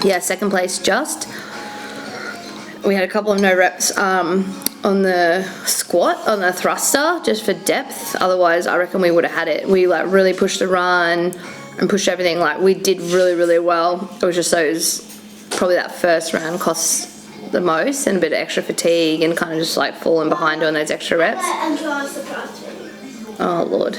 Yeah, second place just. We had a couple of no reps on the squat, on the thruster, just for depth. Otherwise, I reckon we would have had it. We like really pushed the run and pushed everything. Like we did really, really well. It was just probably that first round cost the most, and a bit of extra fatigue and kind of just like falling behind on those extra reps. Oh Lord.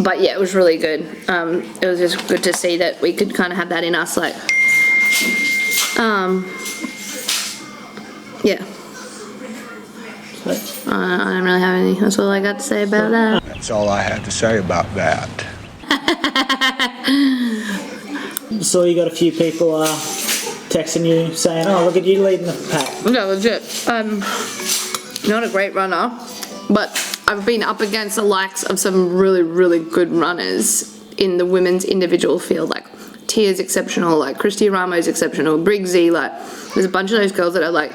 But yeah, it was really good. It was just good to see that we could kind of have that in us, like, yeah. I don't really have anything. That's all I got to say about that. That's all I had to say about that. So you got a few people texting you saying, oh, look at you leading the pack. Yeah, legit. Not a great runner, but I've been up against the likes of some really, really good runners in the women's individual field. Like Tia's exceptional, like Christy Ramo's exceptional, Briggsy, like there's a bunch of those girls that are like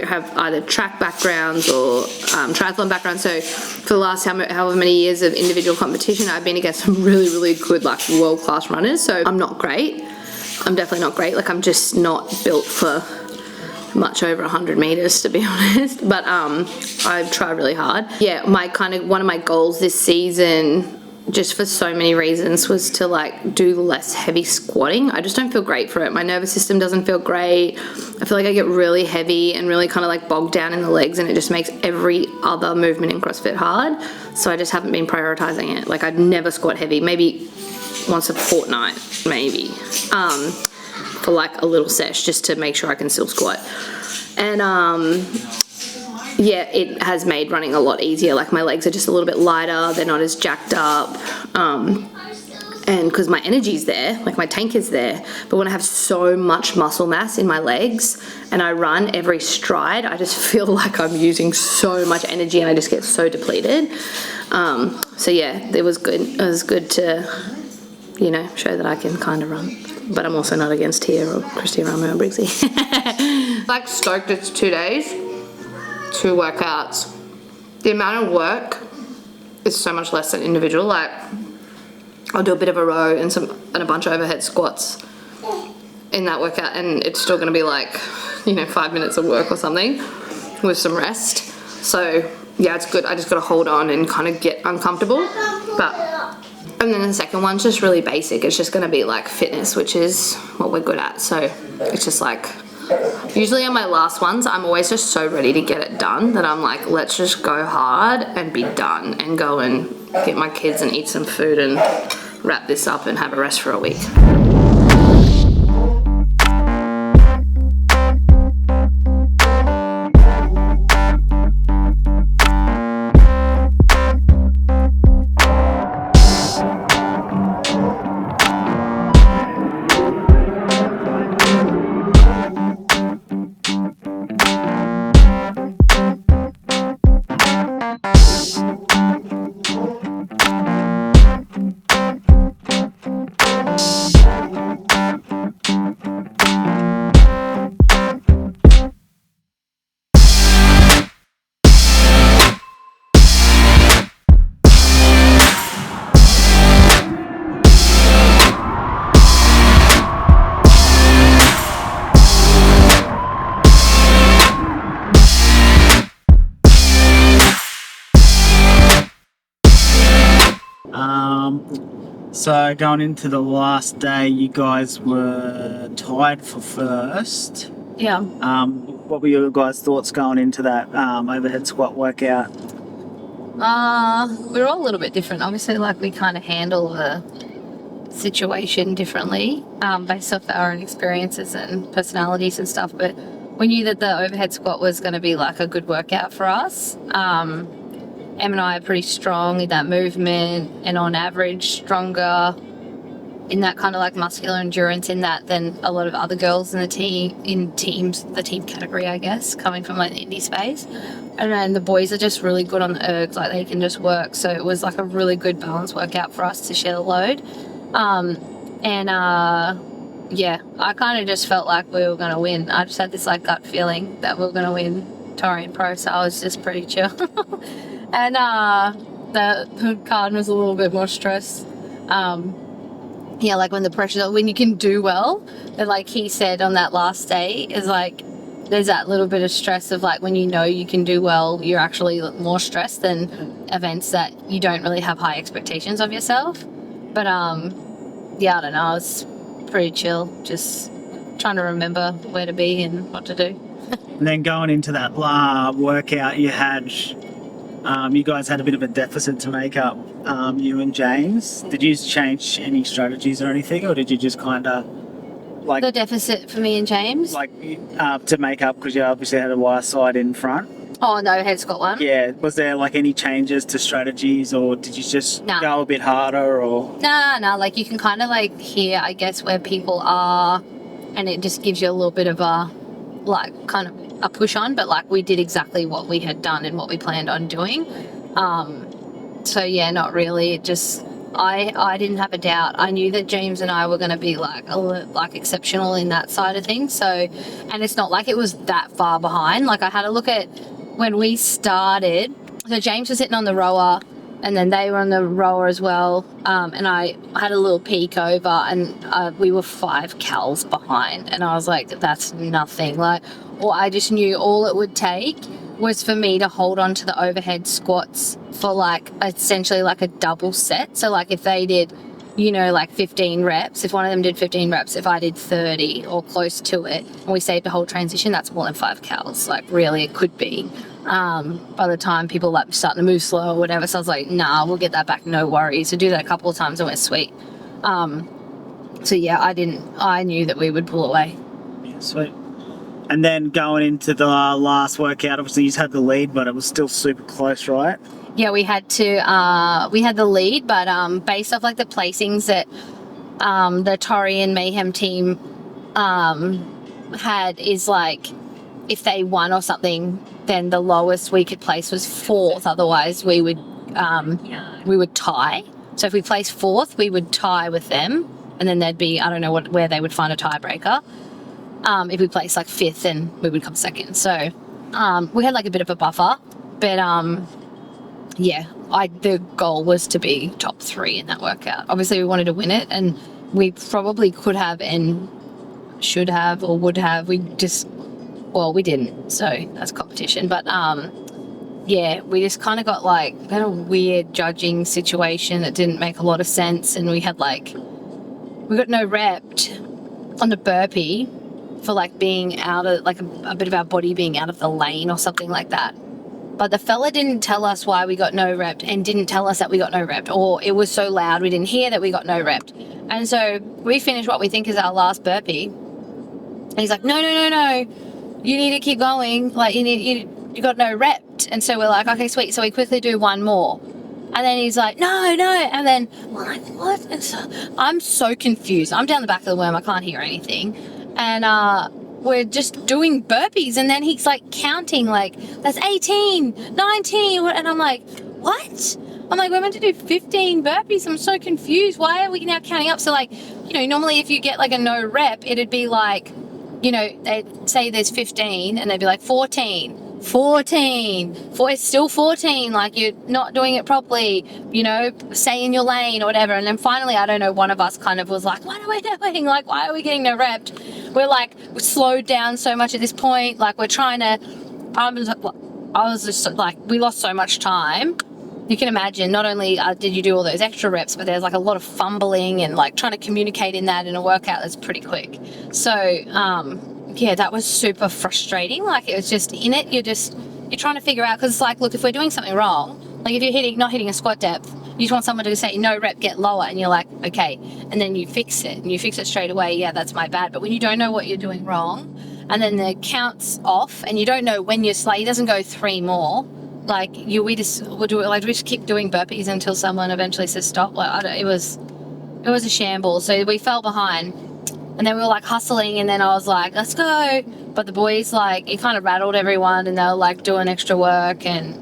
have either track backgrounds or triathlon backgrounds. So for the last however many years of individual competition, I've been against some really, really good, like world-class runners. So I'm not great. I'm definitely not great. Like I'm just not built for much over 100 meters, to be honest. But I've tried really hard. Yeah, one of my goals this season, just for so many reasons, was to like do less heavy squatting. I just don't feel great for it. My nervous system doesn't feel great. I feel like I get really heavy and really kind of like bogged down in the legs, and it just makes every other movement in CrossFit hard. So I just haven't been prioritizing it. Like I'd never squat heavy, maybe once a fortnight, maybe, for like a little sesh, just to make sure I can still squat. And yeah, it has made running a lot easier. Like my legs are just a little bit lighter, they're not as jacked up, and because my energy's there, like my tank is there. But when I have so much muscle mass in my legs and I run every stride, I just feel like I'm using so much energy and I just get so depleted. So yeah, it was good. It was good to, you know, show that I can kind of run. But I'm also not against Tia or Christy Ramo or Briggsy. Like stoked it's 2 days, 2 workouts. The amount of work is so much less than individual. Like I'll do a bit of a row and a bunch of overhead squats in that workout, and it's still going to be like, you know, 5 minutes of work or something with some rest. So yeah, it's good. I just got to hold on and kind of get uncomfortable. And then the second one's just really basic. It's just going to be like fitness, which is what we're good at. So it's just like, usually on my last ones, I'm always just so ready to get it done that I'm like, let's just go hard and be done and go and get my kids and eat some food and wrap this up and have a rest for a week. So going into the last day, you guys were tied for first. Yeah. What were your guys' thoughts going into that overhead squat workout? We're all a little bit different. Obviously, like we kind of handle the situation differently based off our own experiences and personalities and stuff. But we knew that the overhead squat was going to be like a good workout for us. Em and I are pretty strong in that movement, and on average stronger in that kind of like muscular endurance in that than a lot of other girls in the team, the team category, I guess, coming from like the indie space. And then the boys are just really good on the ergs, like they can just work. So it was like a really good balanced workout for us to share the load. Yeah, I kind of just felt like we were going to win. I just had this like gut feeling that we were going to win TORIAN Pro, so I was just pretty chill. And the card was a little bit more stressed. Yeah, like when the pressure, when you can do well, but like he said on that last day, is like there's that little bit of stress of like when you know you can do well, you're actually more stressed than events that you don't really have high expectations of yourself. But yeah, I don't know, it's pretty chill, just trying to remember where to be and what to do. And then going into that workout, you guys had a bit of a deficit to make up, you and James. Did you change any strategies or anything, or did you just kind of like The deficit for me and James? like to make up because you obviously had a wire side in front? Oh no, head squat one. Yeah. Was there like any changes to strategies, or did you just Nah. go a bit harder, or? Nah, like you can kind of like hear, I guess, where people are, and it just gives you a little bit of a like kind of a push on, but like we did exactly what we had done and what we planned on doing. So yeah, not really. It just I didn't have a doubt. I knew that James and I were going to be like exceptional in that side of things. So, and it's not like it was that far behind. Like I had a look at when we started. So James was sitting on the rower, and then they were on the rower as well. And I had a little peek over, and we were 5 cals behind, and I was like, that's nothing. Like, or I just knew all it would take was for me to hold on to the overhead squats for like essentially like a double set. So like if they did, you know, like 15 reps, if one of them did 15 reps, if I did 30 or close to it, and we saved the whole transition, that's more than 5 cals. Like really it could be. By the time people like starting to move slow or whatever, so I was like, nah, we'll get that back, no worries. So do that a couple of times and we're sweet. So yeah, I knew that we would pull away. Yeah, sweet. And then going into the last workout, obviously you had the lead, but it was still super close, right? Yeah, we had the lead, but based off like the placings that the TORIAN Mayhem team had is like if they won or something, then the lowest we could place was 4th. Otherwise, we would tie. So if we placed 4th, we would tie with them, and then there'd be, I don't know where they would find a tiebreaker. If we placed like 5th, then we would come 2nd. So we had like a bit of a buffer, but yeah, the goal was to be top 3 in that workout. Obviously, we wanted to win it, and we probably could have and should have or would have. We didn't. So that's competition. But yeah, we just kind of got like kind of weird judging situation that didn't make a lot of sense, and we got no repped on the burpee for like being out of like a bit of our body being out of the lane or something like that. But the fella didn't tell us why we got no repped, and didn't tell us that we got no repped, or it was so loud we didn't hear that we got no repped. And so we finished what we think is our last burpee, and he's like, no, you need to keep going, like you got no repped. And so we're like, okay, sweet. So we quickly do one more, and then he's like, no, and then we're like, what? And so I'm so confused. I'm down the back of the worm, I can't hear anything, and we're just doing burpees, and then he's like counting like that's 18, 19, and I'm like, what? I'm like, we're meant to do 15 burpees. I'm so confused. Why are we now counting up? So like, you know, normally if you get like a no rep, it'd be like, you know, they'd say there's 15 and they'd be like 14, it's still 14, like you're not doing it properly, you know, stay in your lane or whatever. And then finally, I don't know, one of us kind of was like, what are we doing? Like, why are we getting no repped? We're like, we're slowed down so much at this point. Like we're trying to, I was just like, we lost so much time. You can imagine, not only did you do all those extra reps, but there's like a lot of fumbling and like trying to communicate in that in a workout that's pretty quick. So, yeah, that was super frustrating. Like it was just in it, you're trying to figure out, because it's like, look, if we're doing something wrong, like if you're not hitting a squat depth, you just want someone to say, no rep, get lower, and you're like, okay, and then you fix it, and you fix it straight away, yeah, that's my bad. But when you don't know what you're doing wrong, and then the count's off, and you don't know when you're like, it doesn't go 3 more, like we just keep doing burpees until someone eventually says stop. Like it was a shambles. So we fell behind, and then we were like hustling, and then I was like, let's go. But the boys, like, it kind of rattled everyone, and they were like doing extra work, and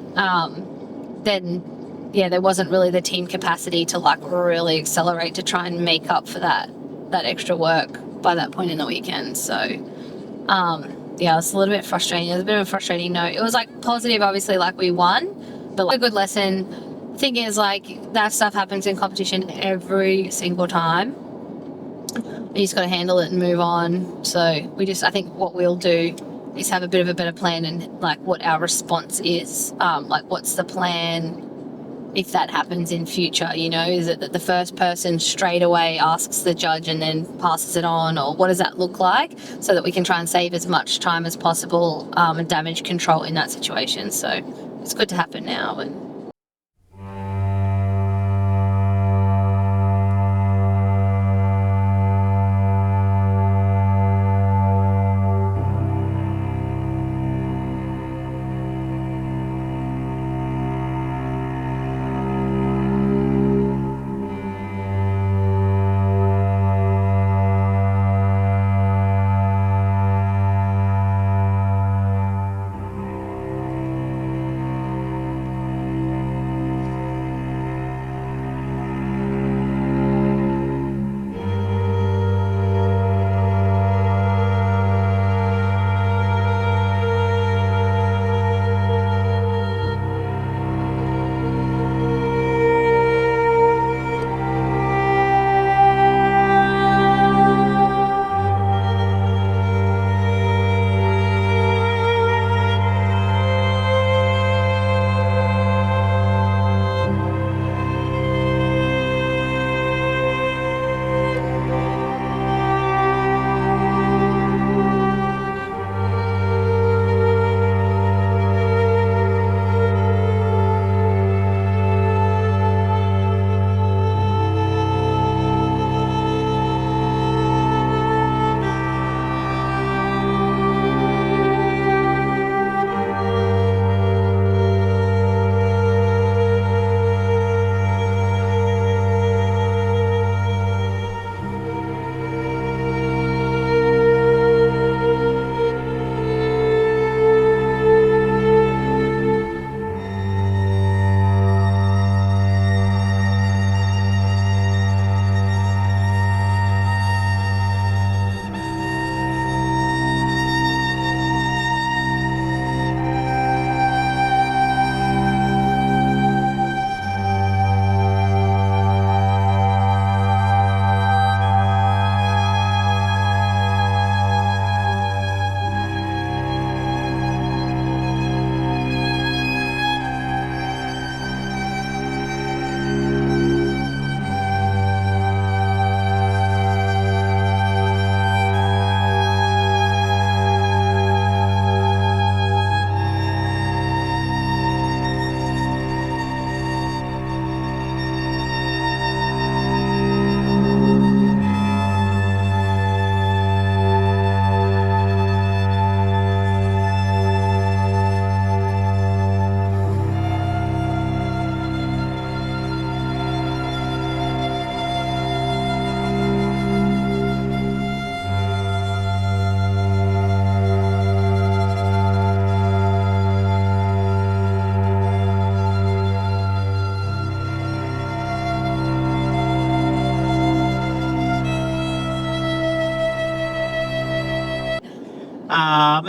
then yeah, there wasn't really the team capacity to like really accelerate to try and make up for that extra work by that point in the weekend. So yeah, it's a little bit frustrating. It was a bit of a frustrating note. It was like positive, obviously, like we won, but like a good lesson. thing is, like, that stuff happens in competition every single time. You just got to handle it and move on. So I think what we'll do is have a bit of a better plan and like what our response is. Like, what's the plan if that happens in future? You know, is it that the first person straight away asks the judge and then passes it on, or what does that look like, so that we can try and save as much time as possible and damage control in that situation. So it's good to happen now. And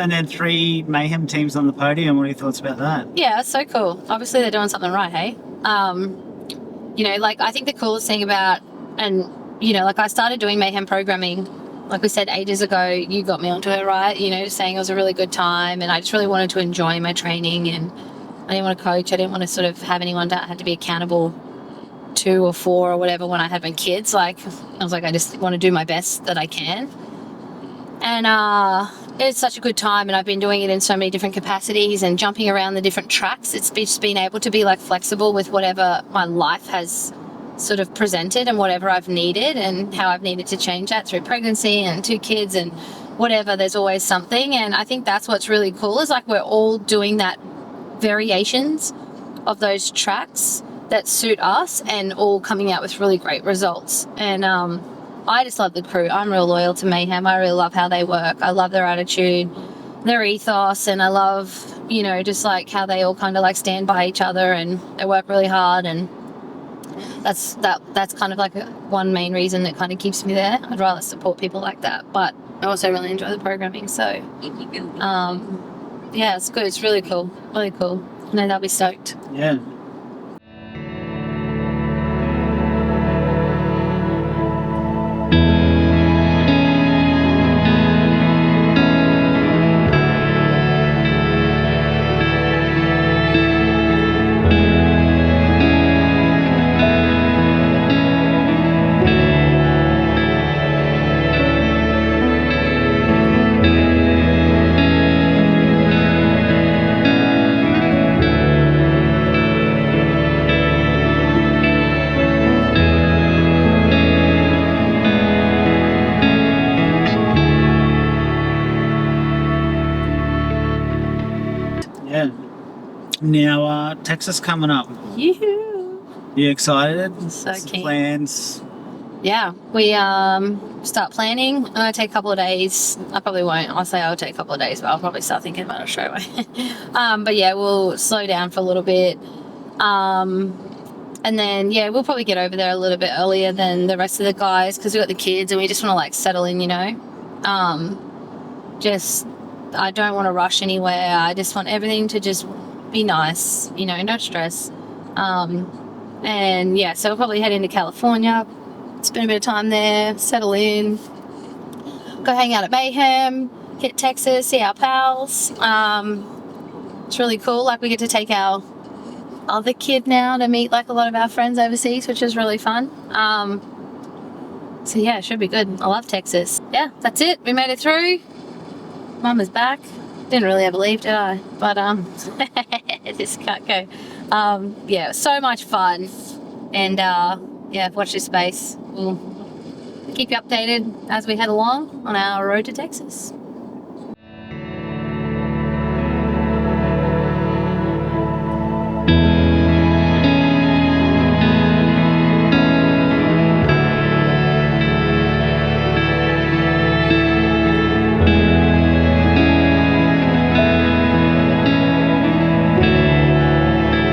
And then 3 Mayhem teams on the podium. What are your thoughts about that? yeah, it's so cool. Obviously, they're doing something right, hey? You know, like, I think the coolest thing about, and, you know, like, I started doing Mayhem programming, like we said, ages ago. You got me onto it, right? You know, saying it was a really good time, and I just really wanted to enjoy my training, and I didn't want to coach. I didn't want to sort of have anyone that I had to be accountable to or for or whatever when I had my kids. Like, I was like, I just want to do my best that I can. And it's such a good time, and I've been doing it in so many different capacities and jumping around the different tracks. It's just been able to be like flexible with whatever my life has sort of presented and whatever I've needed and how I've needed to change that through pregnancy and 2 kids and whatever. There's always something, and I think that's what's really cool is like we're all doing that variations of those tracks that suit us and all coming out with really great results. And I just love the crew. I'm real loyal to Mayhem. I really love how they work. I love their attitude, their ethos, and I love, you know, just like how they all kind of like stand by each other and they work really hard. And that's kind of like one main reason that kind of keeps me there. I'd rather support people like that, but I also really enjoy the programming. So yeah, it's good. It's really cool. Really cool. I know they'll be stoked. Yeah. Yeah. Now, Texas coming up. Yoo-hoo. You excited? So What's the keen. plans? Yeah, we start planning. I'm gonna take a couple of days. I probably won't. I'll say I'll take a couple of days, but I'll probably start thinking about it straight away. But yeah, we'll slow down for a little bit. And then yeah, we'll probably get over there a little bit earlier than the rest of the guys because we got the kids and we just want to like settle in, you know. Just I don't want to rush anywhere. I just want everything to just be nice, you know, no stress. And yeah, so we'll probably head into California, spend a bit of time there, settle in, go hang out at Mayhem, hit Texas, see our pals. It's really cool. Like we get to take our other kid now to meet like a lot of our friends overseas, which is really fun. So yeah, it should be good. I love Texas. Yeah, that's it. We made it through. Mum is back. Didn't really ever leave, did I? But this can't go. Yeah, so much fun. And yeah, watch this space. We'll keep you updated as we head along on our road to Texas.